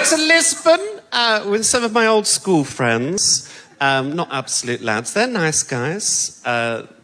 went to Lisbon with some of my old school friends. Not absolute lads. They're nice guys.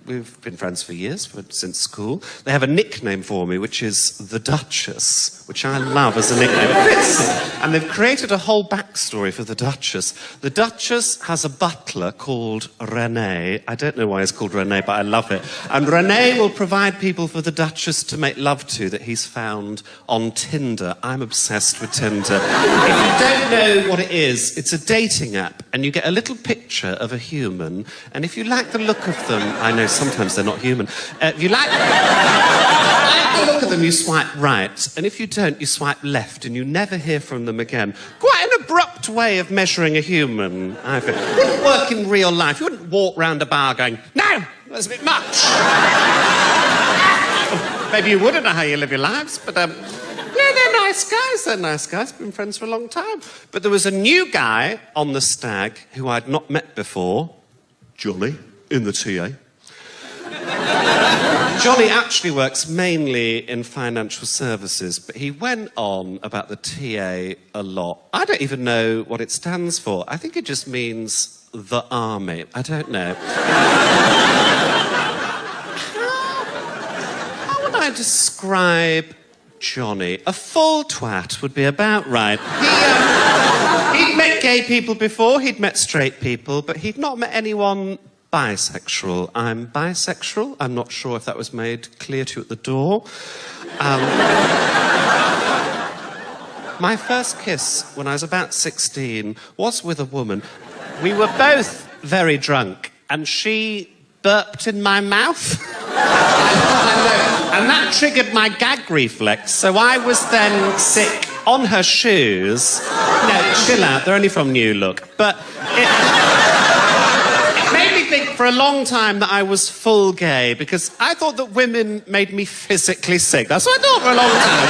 We've been friends for years, since school. They have a nickname for me, which is the Duchess, which I love as a nickname. It fits. And they've created a whole backstory for the Duchess. The Duchess has a butler called René. I don't know why it's called René, but I love it. And René will provide people for the Duchess to make love to that he's found on Tinder. I'm obsessed with Tinder. If you don't know what it is, it's a dating app, and you get a little picture of a human, and if you like the look of them, I know sometimes they're not human. If you like the look of them, you swipe right. And if you don't, you swipe left, and you never hear from them again. Quite an abrupt way of measuring a human, I think. It wouldn't work in real life. You wouldn't walk round a bar going, no, that's a bit much. Maybe you wouldn't know how you live your lives, but... yeah, they're nice guys. They're nice guys. Been friends for a long time. But there was a new guy on the stag who I'd not met before. Johnny, in the TA. Johnny actually works mainly in financial services, but he went on about the TA a lot. I don't even know what it stands for. I think it just means the army. I don't know. How would I describe Johnny? A full twat would be about right. He'd met gay people before, he'd met straight people, but he'd not met anyone bisexual. I'm bisexual. I'm not sure if that was made clear to you at the door. My first kiss, when I was about 16, was with a woman. We were both very drunk, and she burped in my mouth. And that triggered my gag reflex, so I was then sick on her shoes. No, chill out, they're only from New Look. But it made me think for a long time that I was full gay, because I thought that women made me physically sick. That's what I thought for a long time.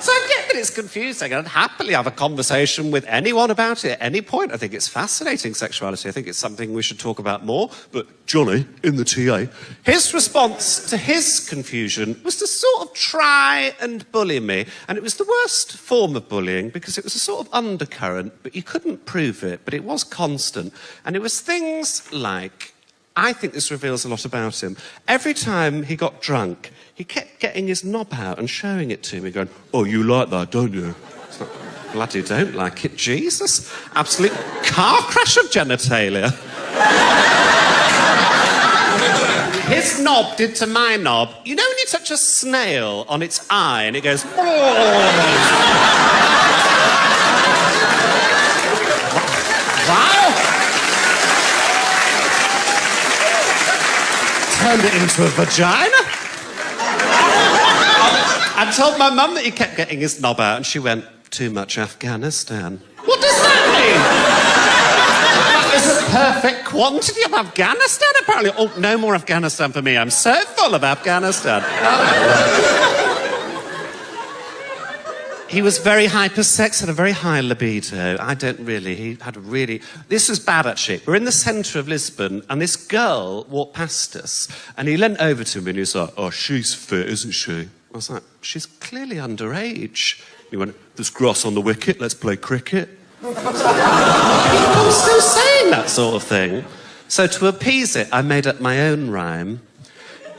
So I get that it's confusing. I'd happily have a conversation with anyone about it at any point. I think it's fascinating, sexuality. I think it's something we should talk about more. But Johnny, in the TA, his response to his confusion was to sort of try and bully me. And it was the worst form of bullying because it was a sort of undercurrent, but you couldn't prove it, but it was constant. And it was things like, I think this reveals a lot about him. Every time he got drunk, he kept getting his knob out and showing it to me, going, oh, you like that, don't you? It's like, bloody don't like it, Jesus. Absolute car crash of genitalia. His knob did to my knob. You know when you touch a snail on its eye and it goes... Wow! Turned it into a vagina. I told my mum that he kept getting his knob out, and she went, too much Afghanistan. What does that mean? That is a perfect quantity of Afghanistan, apparently. Oh, no more Afghanistan for me. I'm so full of Afghanistan. He was very hypersex, had a very high libido. I don't really. He had a really... This was bad, actually. We're in the centre of Lisbon, and this girl walked past us, and he leant over to me, and he was like, oh, she's fit, isn't she? I was like, she's clearly underage. He went, there's grass on the wicket, let's play cricket. People still saying that sort of thing. So to appease it, I made up my own rhyme.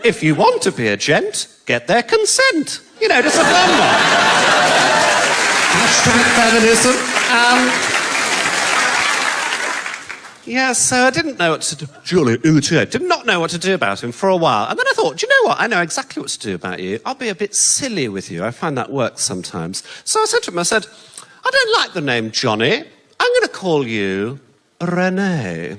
If you want to be a gent, get their consent. You know, just a fun one. Hashtag feminism. Yeah, so I didn't know what to do. Julie, in the TA, did not know what to do about him for a while. And then I thought, do you know what? I know exactly what to do about you. I'll be a bit silly with you. I find that works sometimes. So I said to him, I said, I don't like the name Johnny. I'm going to call you René.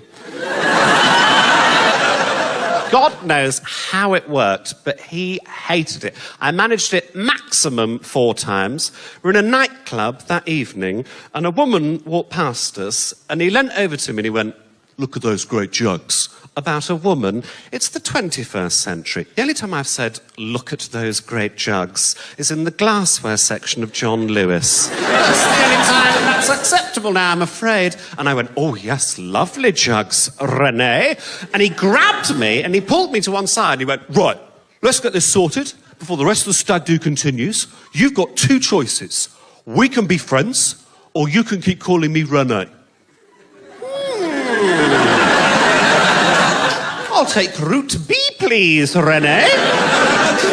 God knows how it worked, but he hated it. I managed it maximum 4 times. We're in a nightclub that evening, and a woman walked past us, and he leant over to me and he went, look at those great jugs. About a woman, it's the 21st century. The only time I've said, look at those great jugs, is in the glassware section of John Lewis. That's the only time that's acceptable now, I'm afraid. And I went, oh, yes, lovely jugs, René. And he grabbed me and he pulled me to one side and he went, right, let's get this sorted before the rest of the stag do continues. You've got 2 choices. We can be friends, or you can keep calling me Rene. I'll take route B, please, Rene.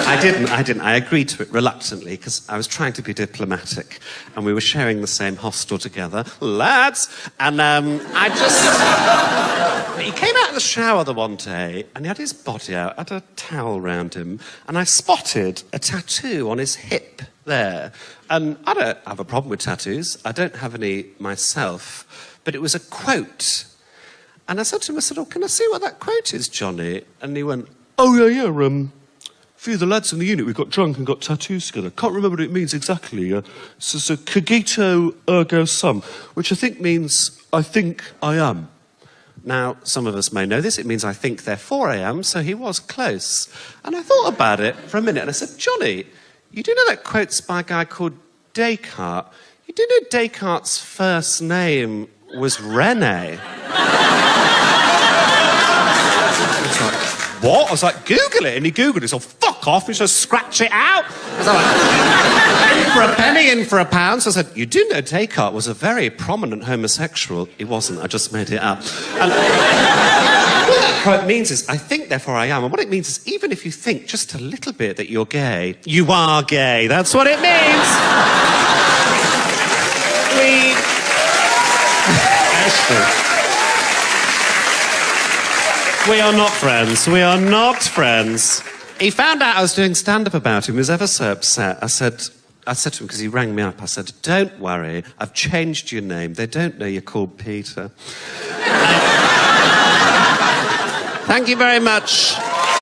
I didn't. I agreed to it reluctantly because I was trying to be diplomatic and we were sharing the same hostel together, lads. And he came out of the shower the one day and he had his body out, had a towel round him, and I spotted a tattoo on his hip there. And I don't have a problem with tattoos. I don't have any myself, but it was a quote. And I said to him, oh, can I see what that quote is, Johnny? And he went, oh, yeah, a few of the lads in the unit, we got drunk and got tattoos together. Can't remember what it means exactly. It's a cogito ergo sum, which I think means, I think I am. Now, some of us may know this. It means I think, therefore I am, so he was close. And I thought about it for a minute, and I said, Johnny, you do know that quote's by a guy called Descartes? You do know Descartes' first name was Rene? What? I was like, Google it. And he Googled it. So, fuck off. He just scratch it out. I was like, in for a penny, in for a pound. So I said, you do know Descartes was a very prominent homosexual. He wasn't. I just made it up. And what that quote means is, I think, therefore I am. And what it means is, even if you think just a little bit that you're gay, you are gay. That's what it means. We are not friends. We are not friends. He found out I was doing stand-up about him. He was ever so upset. I said to him, because he rang me up, I said, don't worry, I've changed your name. They don't know you're called Peter. Thank you very much.